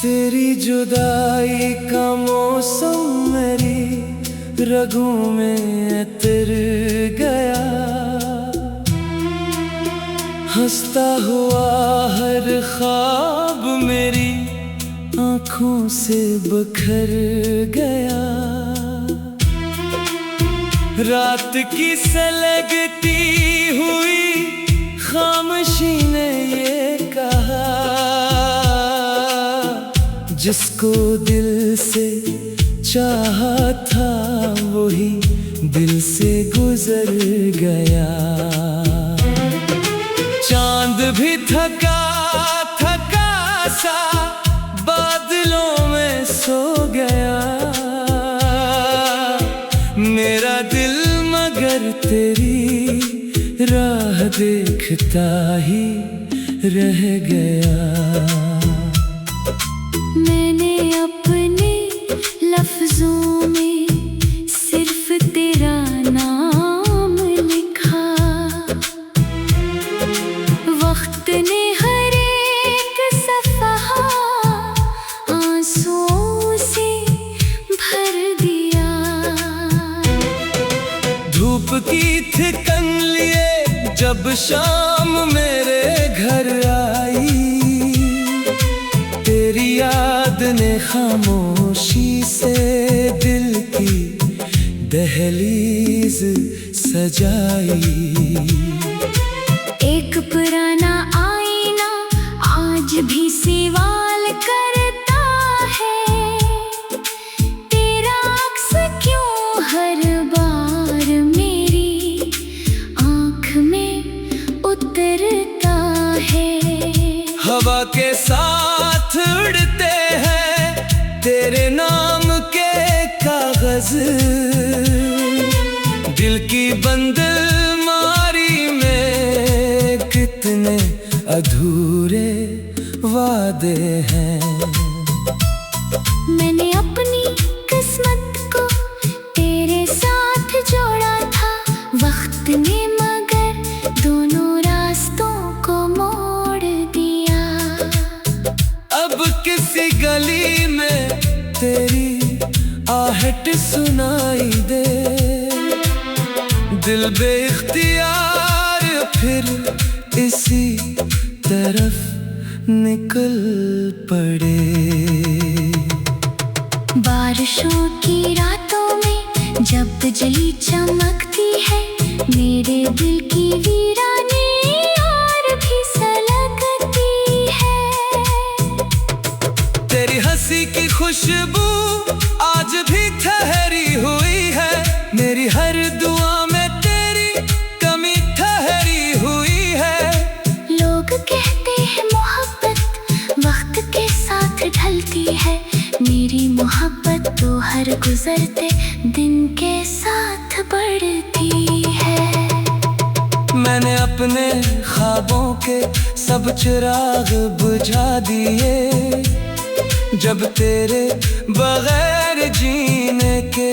तेरी जुदाई का मौसम मेरी रगों में उतर गया, हंसता हुआ हर ख्वाब मेरी आँखों से बिखर गया। रात की सलगती हुई खामोशी ने ये कहा, जिसको दिल से चाहा था वही दिल से गुजर गया। चांद भी थका थका सा बादलों में सो गया, मेरा दिल मगर तेरी राह देखता ही रह गया। मैंने अपने लफ्जों में सिर्फ तेरा नाम लिखा, वक्त ने हर एक सफ़हा आंसुओं से भर दिया। धूप की थिकन लिए जब शाम मेरे घर आई, तेरी याद ने खामोशी से दिल की दहलीज सजाई। एक पुराना आईना आज भी सवाल करता है, तेरा अक्स क्यों हर बार मेरी आँख में उतरता है। हवा के साथ उड़ते हैं तेरे नाम के कागज, दिल की बंद मारी में कितने अधूरे वादे हैं। मैंने अपनी किस्मत को तेरे साथ जोड़ा था, वक्त ने मगर दोनों रास्तों को मोड़ दिया। अब किसी गली में तेरी आहट सुनाई दे, दिल बेख्तियार फिर इसी तरफ निकल पड़े। बारिशों की रातों में जब बिजली चमकती है, मेरे दिल की वीरानी और भी सलगती है। तेरी हंसी की खुशबू आज भी ठहरी हुई है, मेरी हर दुआ में तेरी कमी ठहरी हुई है। लोग कहते हैं मोहब्बत वक्त के साथ ढलती है, मेरी मोहब्बत तो हर गुजरते दिन के साथ बढ़ती है। मैंने अपने ख्वाबों के सब चिराग बुझा दिए, जब तेरे बगैर जीने के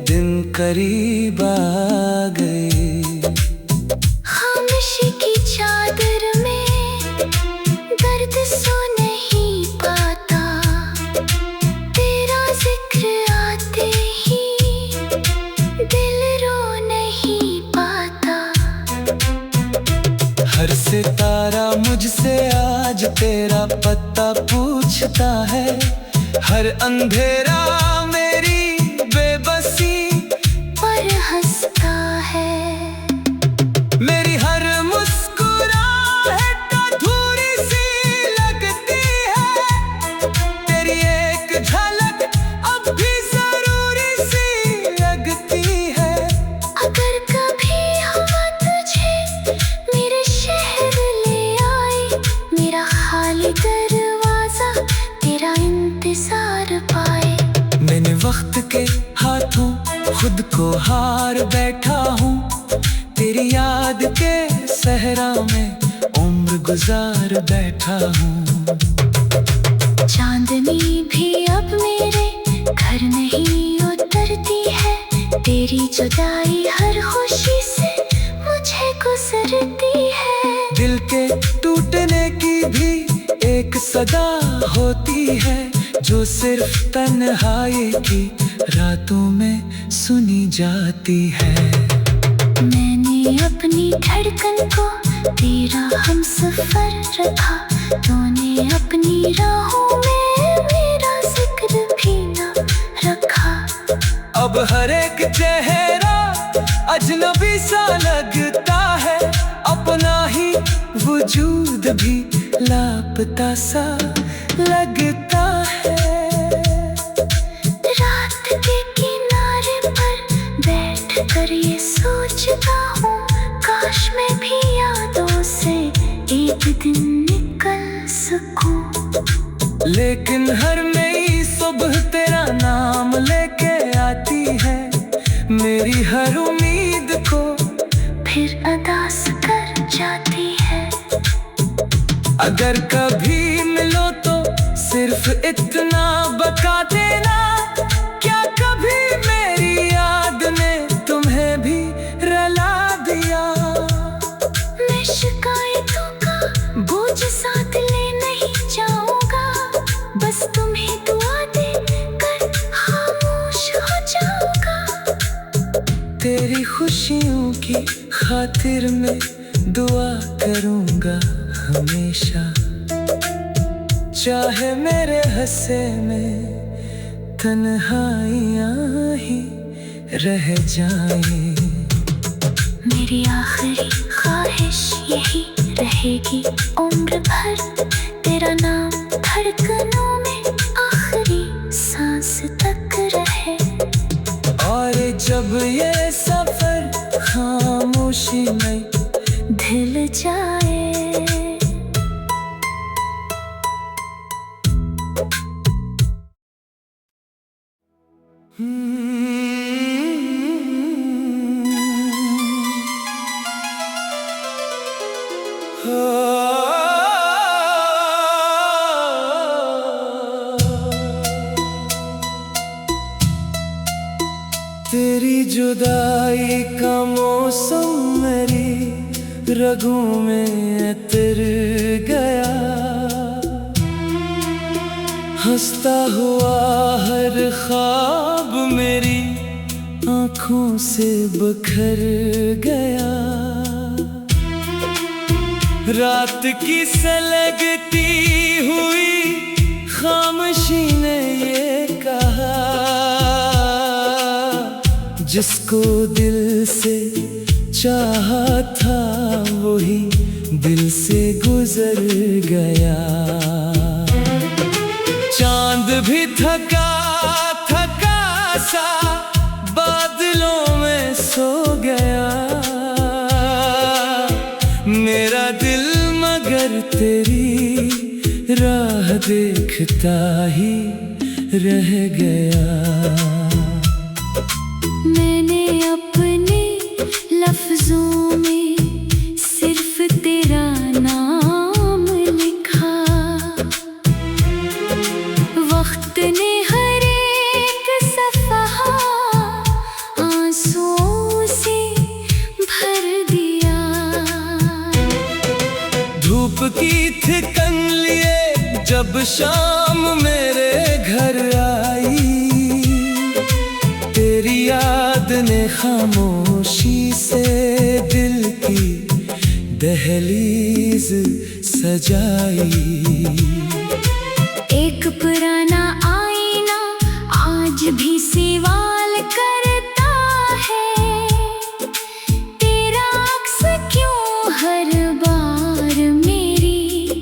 दिन करीब आ गए। खामोशी की चादर में दर्द सो नहीं पाता, तेरा जिक्र आते ही दिल रो नहीं पाता। हर सितारा मुझसे आज तेरा पता पूछता है, हर अंधेरा मेरी बेबसी पर हंसता है। मेरी हर मुस्कुराहट अधूरी सी लगती है, तेरी एक झलक अब भी जरूरी सी लगती है। अगर कभी हवा तुझे मेरे शहर ले आई, मेरा खाली दरवाजा तेरा इंतजार पाए। मैंने वक्त के हाथों खुद को हार बैठा हूँ, तेरी याद के सहरा में उम्र गुजार बैठा हूँ। चांदनी भी अब मेरे घर नहीं उतरती है। तेरी जुदाई हर खुशी से मुझे गुजरती है। दिल के टूटने की भी एक सदा होती है, जो सिर्फ तन्हाई की रातों में सुनी जाती है। मैंने अपनी धड़कन को तेरा हमसफर रखा, तूने अपनी राहों में मेरा जिक्र भी न रखा। अब हर एक चेहरा अजनबी सा लगता है, अपना ही वजूद भी लापता सा लगता है। रात के किनारे पर बैठ कर ये सोचता हूँ, काश मैं भी यादों से एक दिन निकल सकूं। लेकिन हर नई सुबह तेरा नाम लेके आती है, मेरी हर उम्मीद को फिर अदास कर जाती है। अगर कभी मिलो तो सिर्फ इतना बता देना, क्या कभी मेरी याद ने तुम्हें भी रुला दिया। मैं शिकायतों का बोझ साथ ले नहीं जाऊंगा, बस तुम्हें दुआ दे कर खामोश हो जाऊंगा। तेरी खुशियों की खातिर में दुआ करूंगा हमेशा, चाहे मेरे हंसे में तन्हाइयां ही रह जाएं। मेरी आखिरी ख्वाहिश यही रहेगी उम्र भर, तेरा नाम धड़कनों में आखिरी सांस तक रहे। और जब ये सफर खामोशी में ढल जाए। तेरी जुदाई का मौसम मेरी रगों में उतर गया, हंसता हुआ हर ख्वाब मेरी आँखों से बिखर गया। रात की सलगती हुई खामोशी ने ये कहा, जिसको दिल से चाहा था वही दिल से गुजर गया। चांद भी थका थका सा बादलों में सो गया, मेरा दिल मगर तेरी राह देखता ही रह गया। मैंने अपने लफ्जों में सिर्फ तेरा नाम लिखा, वक्त ने हर एक सफ़हा आंसुओं से भर दिया। धूप की थिकन लिए जब शाम मेरे घर आई, तेरी याद ने खामोशी से दिल की दहलीज सजाई। एक पुराना आईना आज भी सवाल करता है, तेरा अक्स क्यों हर बार मेरी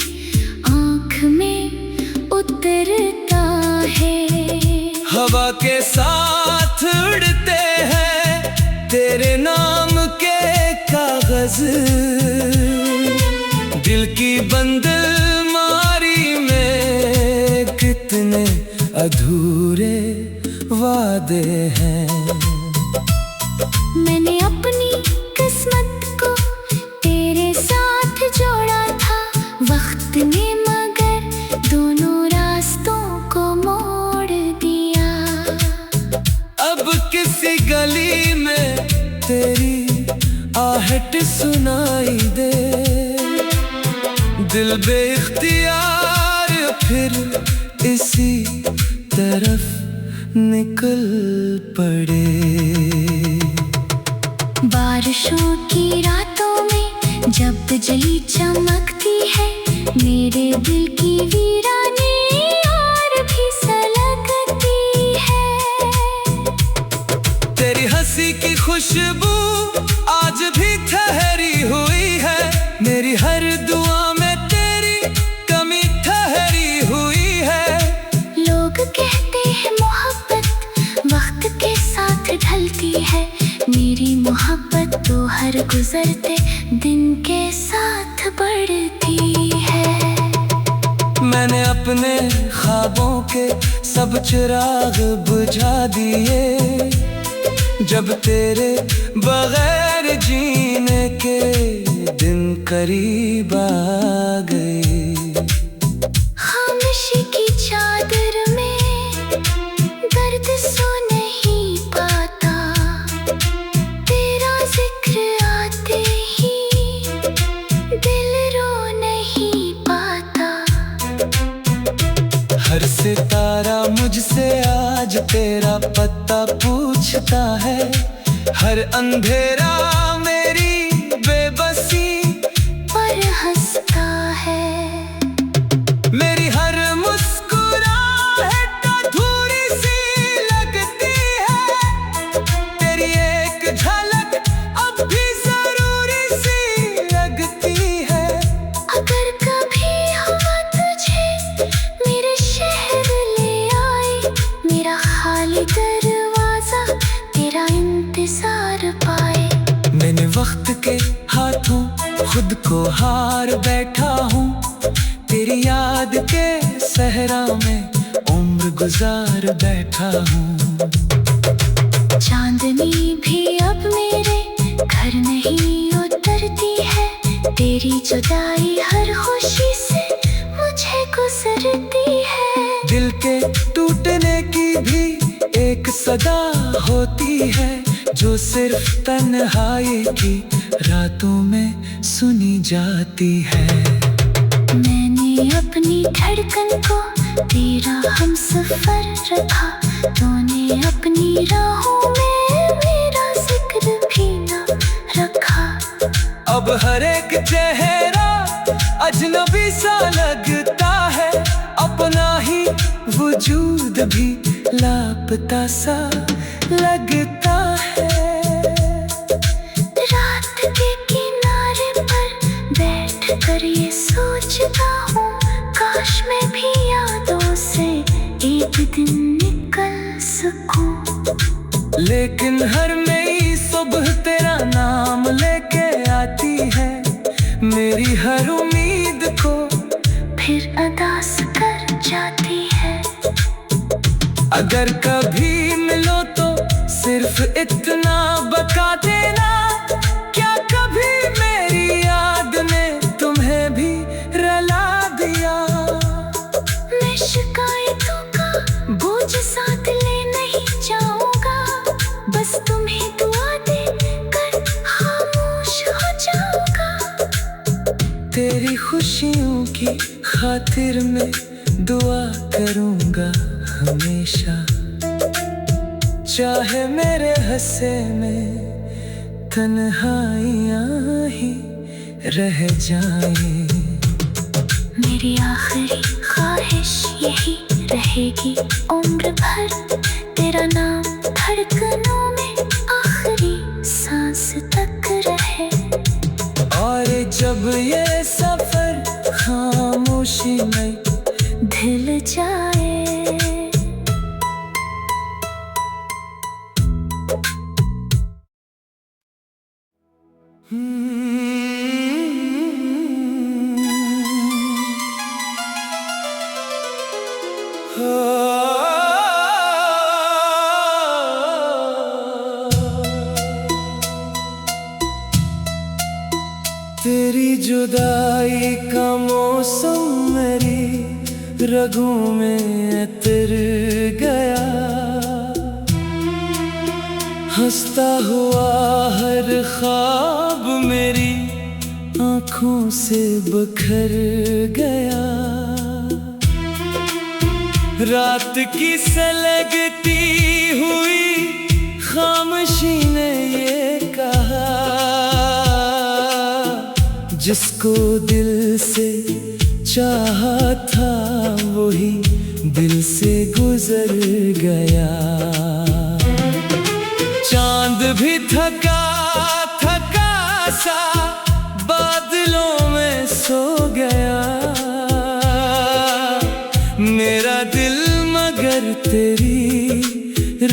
आँख में उतरता है। हवा के साथ उड़ते हैं तेरे नाम के कागज, दिल की बंद मारी में कितने अधूरे वादे हैं। मैंने अपनी किस्मत को तेरे साथ जोड़ा था, वक्त ने मगर दोनों रास्तों किसी गली में तेरी आहट सुनाई दे, दिल बेख्तियार फिर इसी तरफ निकल पड़े। बारिशों की रातों में जब बिजली चमकती है, मेरे दिल की वीरानी और भी सलगती है। तेरी हंसी की खुशबू आज भी ठहरी हुई है, मेरी हर दुआ में तेरी कमी ठहरी हुई है। लोग कहते हैं मोहब्बत वक्त के साथ ढलती है, मेरी मोहब्बत तो हर गुजरते दिन के साथ बढ़ती है। मैंने अपने ख्वाबों के सब चिराग बुझा दिए, जब तेरे बगैर जीने के दिन करीब आ गए। खामोशी की चादर में दर्द सो नहीं पाता, तेरा जिक्र आते ही दिल रो नहीं पाता। हर सितारा मुझसे आज तेरा पता पूछता है, हर अंधेरा मेरी बेबसी पर हंसता है। मेरी हर मुस्कुराहट अधूरी सी लगती है, तेरी एक झलक अब भी जरूरी सी लगती है। अगर कभी हुआ तुझे मेरे शहर ले आए, मेरा खाली दरवाजा तेरा इंतजार पाए। मैंने वक्त के हाथों खुद को हार बैठा हूँ, तेरी याद के सहरा में उम्र गुजार बैठा हूँ। चांदनी भी अब मेरे घर नहीं उतरती है, तेरी जुदाई हर खुशी से मुझे गुजरती है। दिल के टूटने की भी एक सदा होती है, जो सिर्फ तन्हाई की रातों में सुनी जाती है। मैंने अपनी धड़कन को तेरा हमसफर रखा, तूने अपनी राहों में मेरा जिक्र भी न रखा। अब हर एक चेहरा अजनबी सा लगता है, अपना ही वजूद भी लापता सा लगता है। रात के किनारे पर बैठ कर ये सोचता हूँ, काश मैं भी यादों से एक दिन निकल सकूं। लेकिन हर नई सुबह तेरा नाम लेके आती है, मेरी हर उम्मीद को फिर अदास कर जाती है। अगर कभी मिलो तो सिर्फ इतना बता देना, क्या कभी मेरी याद ने तुम्हें भी रुला दिया। मैं शिकायतों का बोझ साथ ले नहीं जाऊंगा, बस तुम्हें दुआ दे कर खामोश हो जाऊंगा। तेरी खुशियों की खातिर मैं दुआ करूंगा हमेशा, चाहे मेरे हंसे में तन्हाइयाँ ही रह जाएं। मेरी आखिरी ख्वाहिश यही रहेगी उम्र भर, तेरा नाम धड़कनों में आखिरी सांस तक रहे। और जब ये सफर खामोशी में ढल जाए, तेरी जुदाई का मौसम मेरी रगों में उतर गया, हंसता हुआ हर ख्वाब मेरी आंखों से बिखर गया। रात की सलगती हुई खामोशी ने ये कहा, जिसको दिल से चाहा था वही दिल से गुजर गया। चांद भी थका थका सा बादलों में सो गया। मेरा दिल मगर तेरी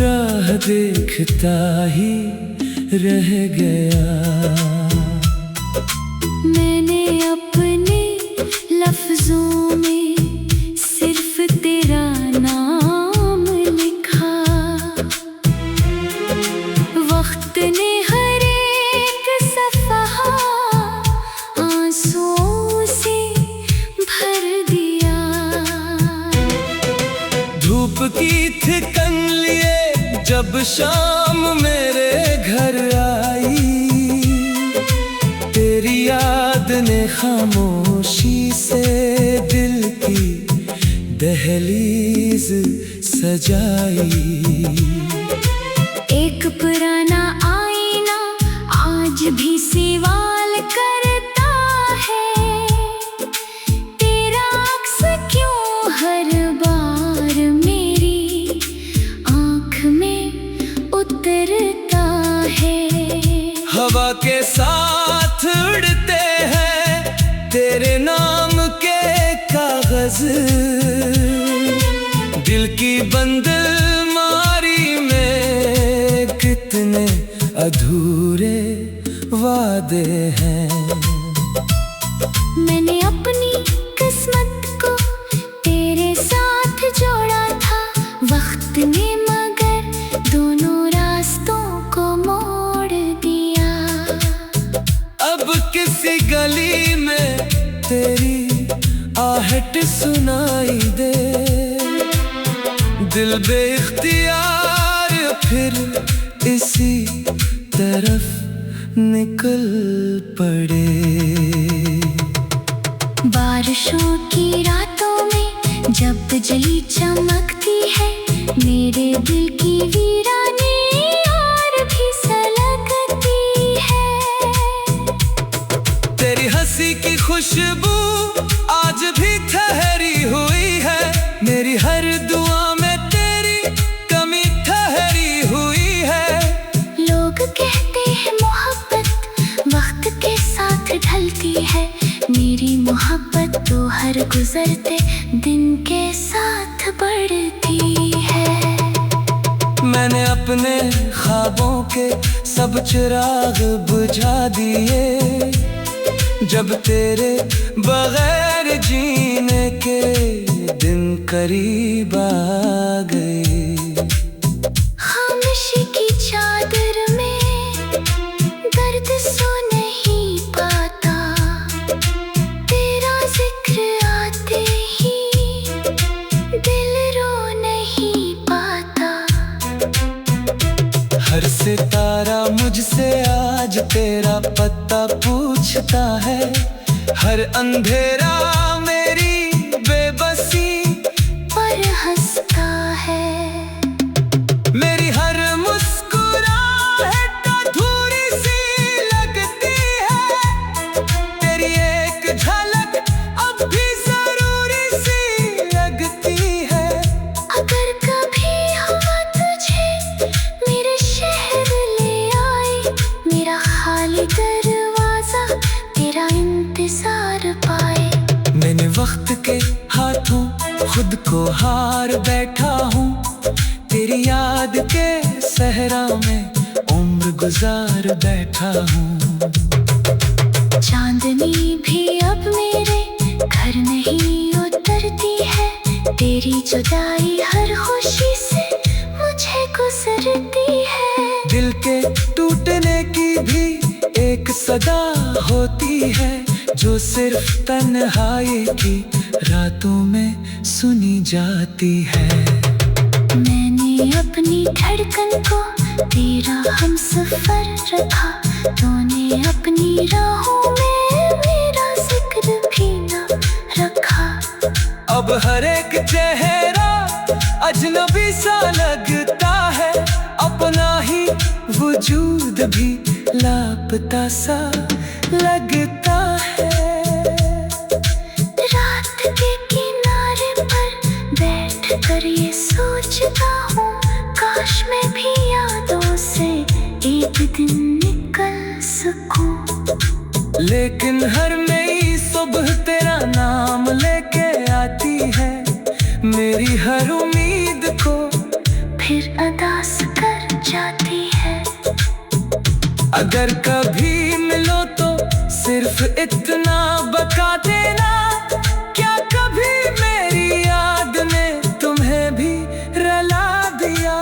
राह देखता ही रह गया। मैंने अपने लफ्जों में सिर्फ तेरा नाम लिखा। वक्त ने हर एक सफ़हा आंसुओं से भर दिया। धूप की थिकन लिए जब शाम मेरे घर आई, तेरी याद ने खामोशी से दिल की दहलीज सजाई। एक पुराना आईना आज भी सवाल करता है, तेरा अक्स क्यों हर बार मेरी आँख में उतरता है। हवा के साथ उड़ते हैं तेरे नाम के कागज, दिल की बंद मारी में कितने अधूरे वादे हैं। मैंने अपनी किस्मत को तेरे साथ जोड़ा था, वक्त ने मगर दोनों रास्तों को मोड़ दिया। अब किसी गली में तेरी आहट सुनाई दे, दिल बेख्तियार फिर इसी तरफ निकल पड़े। बारिशों की रातों में जब बिजली चमकती है, मेरे दिल की वीरानी और भी सलगती है। तेरी हंसी की खुशबू आज भी ठहरी हुई है, मेरी हर दुआ में तेरी कमी ठहरी हुई है। लोग कहते हैं मोहब्बत वक्त के साथ ढलती है, मेरी मोहब्बत तो हर गुजरते दिन के साथ बढ़ती है। मैंने अपने ख्वाबों के सब चिराग बुझा दिए, जब तेरे बगैर जीने के दिन करीब आ गए। खामोशी की चादर में दर्द सो नहीं पाता, तेरा जिक्र आते ही दिल रो नहीं पाता। हर सितारा मुझसे आज तेरा पता पूछता है, हर अंधेरा मेरी बेबसी पर हंसता है। मेरी हर मुस्कुराहट अधूरी सी लगती है, तेरी एक झलक अब भी जरूरी सी लगती है। अगर कभी हुआ तुझे मेरे शहर ले आई, मेरा खाली दरवाजा तेरा इंतजार पाए। मैंने वक्त के हाथों खुद को हार बैठा हूँ, तेरी याद के सहरा में उम्र गुजार बैठा हूँ। चांदनी भी अब मेरे घर नहीं उतरती है, तेरी जुदाई हर खुशी से मुझे गुजरती है। दिल के टूटने की भी एक सदा होती है, जो सिर्फ तन्हाई की रातों में सुनी जाती है। मैंने अपनी धड़कन को तेरा हम सफर रखा, तूने अपनी राहों में मेरा जिक्र भी न रखा। अब हर एक चेहरा अजनबी सा लगता है, अपना ही वजूद भी लापता सा लगता है। रात के किनारे पर बैठ कर ये सोचता हूँ, काश मैं भी यादों से एक दिन निकल सकूं। लेकिन हर नई सुबह तेरा नाम लेके आती है, मेरी हर उम्मीद को फिर अदास कर जाती है। अगर कभी मिलो तो सिर्फ इतना बता देना, क्या कभी मेरी याद ने तुम्हें भी रुला दिया।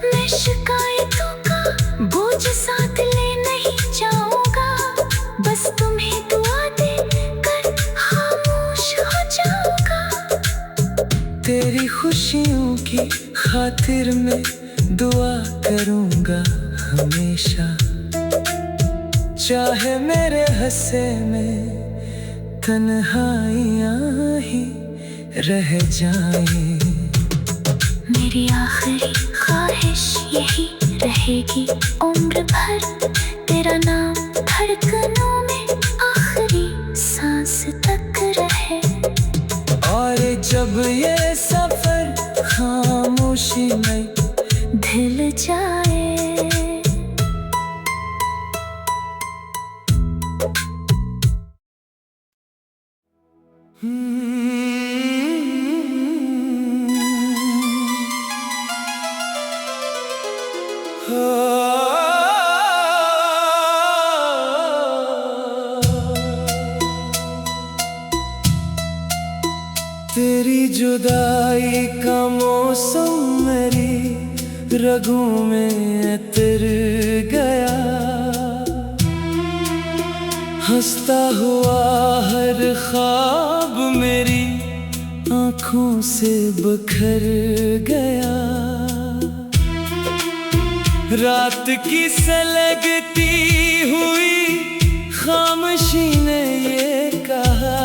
मैं शिकायतों का बोझ साथ ले नहीं जाऊंगा, बस तुम्हें दुआ दे कर खामोश हो जाऊंगा। तेरी खुशियों की खातिर मैं दुआ करूंगा हमेशा, चाहे मेरे हंसे में तन्हाइयाँ ही रह जाएं। मेरी आखिरी ख्वाहिश यही रहेगी उम्र भर, तेरा नाम धड़कनों में आखिरी सांस तक रहे। और जब ये सफर खामोशी में ढल जाए, तेरी जुदाई का मौसम मेरी रगों में उतर गया, हंसता हुआ हर ख्वाब मेरी आँखों से बिखर गया। रात की सलगती हुई खामोशी ने ये कहा,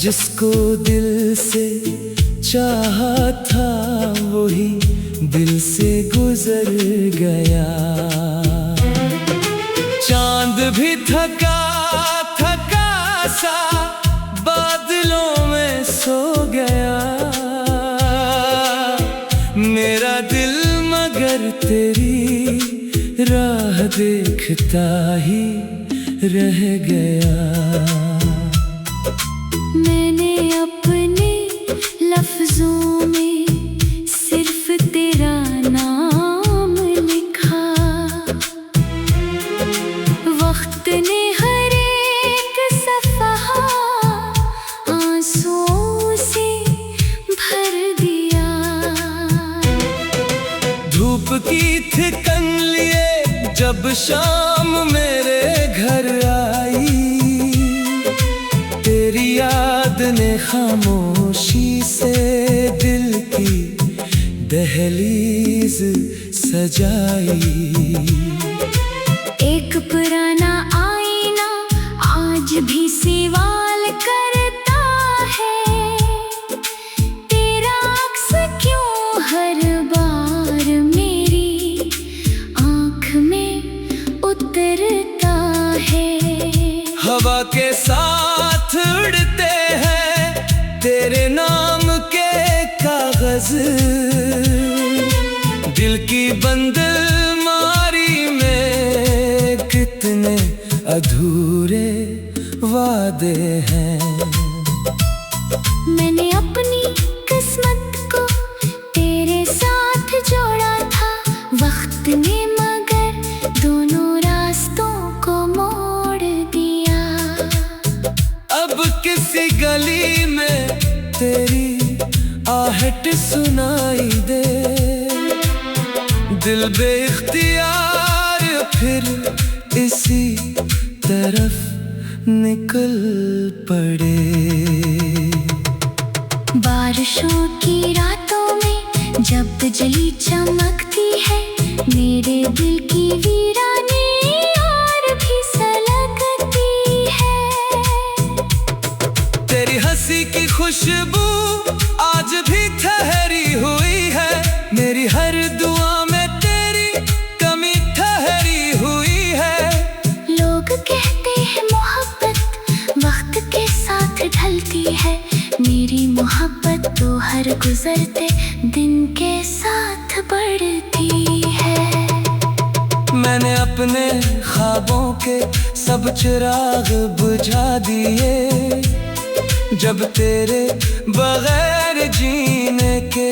जिसको दिल से चाहा था वही दिल से गुजर गया। चांद भी थका थका सा बादलों में सो गया, मेरा दिल मगर तेरी राह देखता ही रह गया। मैंने अपने लफ्जों में सिर्फ तेरा नाम लिखा, वक्त ने हर एक सफ़हा आंसुओं से भर दिया। धूप की थिकन लिए जब शाम मेरे घर आई, तेरी याद ने खामोशी से दिल की दहलीज सजाई। एक पुराना आईना आज भी सवाल करता है, तेरा अक्स क्यों हर बार मेरी आँख में उतरता है। हवा के साथ उड़ते हैं तेरे नाम के कागज, दिल की बंद मारी में कितने अधूरे वादे हैं। मैंने अपनी किस्मत को तेरे साथ जोड़ा था, वक्त ने मगर दोनों रास्तों को मोड़ दिया। अब किसी गली में तेरी आहट सुनाई दे, दिल बेख्तियार फिर इसी तरफ निकल पड़े। बारिशों की रातों में जब जल खुशबू आज भी ठहरी हुई है, मेरी हर दुआ में तेरी कमी ठहरी हुई है। लोग कहते हैं मोहब्बत वक्त के साथ ढलती है, मेरी मोहब्बत तो हर गुजरते दिन के साथ बढ़ती है। मैंने अपने ख्वाबों के सब चिराग बुझा दिए, जब तेरे बगैर जीने के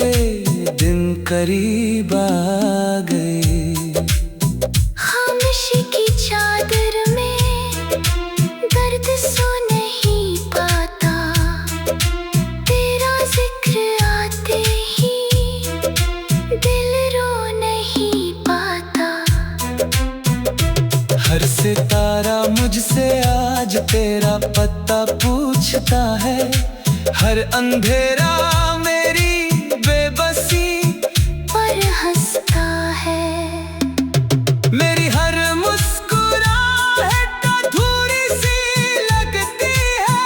दिन करीब आ गए। खामोशी की चादर में दर्द सो नहीं पाता, तेरा जिक्र आते ही दिल रो नहीं पाता। हर सितारा मुझसे आज तेरा पता पूछता है, हर अंधेरा मेरी बेबसी पर हंसता है। मेरी हर मुस्कुराहट अधूरी सी लगती है,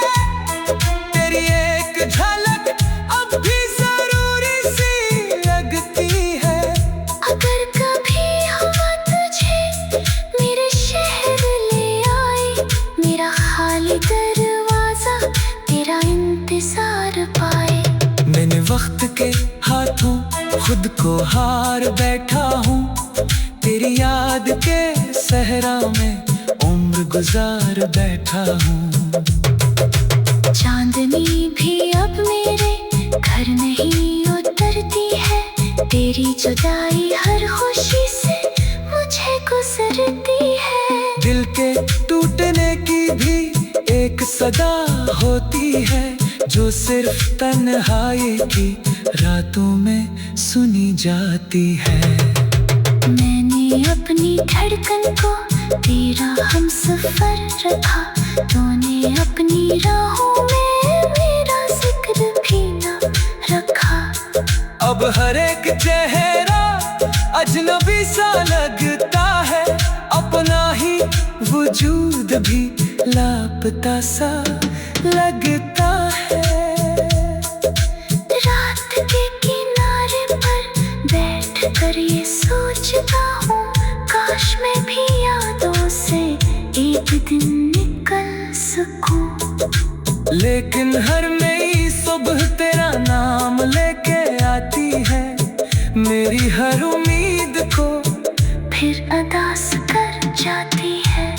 तेरी एक झलक अब भी जरूरी सी लगती है। अगर कभी हुआ तुझे मेरे शहर ले आए, मेरा खाली दरवाजा तेरा इंतजार पाए। मैंने वक्त के हाथों खुद को हार बैठा हूँ, तेरी याद के सहरा में उम्र गुजार बैठा हूँ। चांदनी भी अब मेरे घर नहीं उतरती है, तेरी जुदाई हर खुशी से मुझे गुजरती है। दिल के टूटने की भी एक सदा होती है, जो सिर्फ तन्हाई की रातों में सुनी जाती है। मैंने अपनी धड़कन को तेरा हमसफर रखा, तूने अपनी राहों में मेरा जिक्र भी न रखा। अब हर एक चेहरा अजनबी सा लगता है, अपना ही वजूद भी लापता सा लगता है। रात के किनारे पर बैठ कर ये सोचता हूँ, काश मैं भी यादों से एक दिन निकल सकूं। लेकिन हर नई सुबह तेरा नाम लेके आती है, मेरी हर उम्मीद को फिर अदास कर जाती है।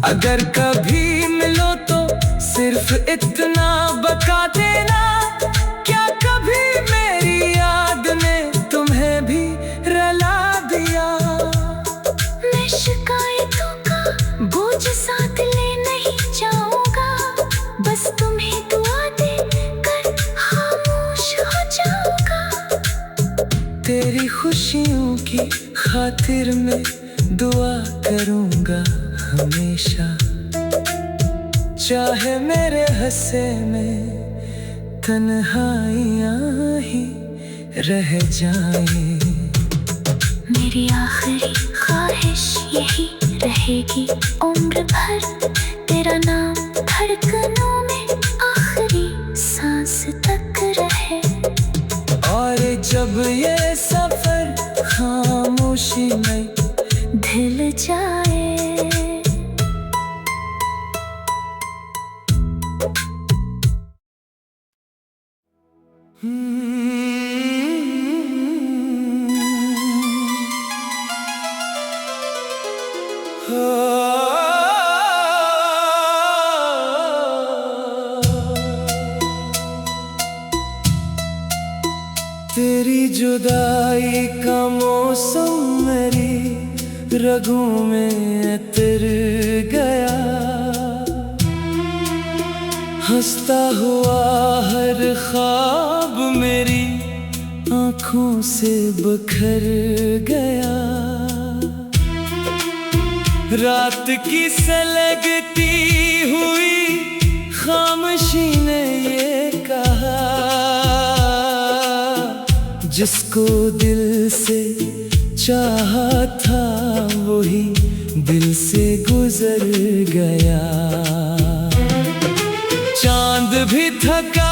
अगर कभी मिलो तो सिर्फ इतना बता देना, क्या कभी मेरी याद ने तुम्हें भी रुला दिया। मैं शिकायतों का बोझ साथ ले नहीं जाऊंगा, बस तुम्हें दुआ दे कर खामोश हो जाऊंगा। तेरी खुशियों की खातिर मैं दुआ करूंगा हमेशा, चाहे मेरे हंसे में तन्हाइयाँ ही रह जाएं। मेरी आखिरी ख्वाहिश यही रहेगी उम्र भर, तेरा नाम धड़कनों में आखिरी सांस तक रहे। और जब ये सफर खामोशी में ढल जाए, तेरी जुदाई का मौसम मेरी रगों में उतर गया, हंसता हुआ हर ख्वाब मेरी आँखों से बिखर गया। रात की सलगती हुई खामोशी ने ये कहा, जिसको दिल से चाहा था वही दिल से गुजर गया। चांद भी थका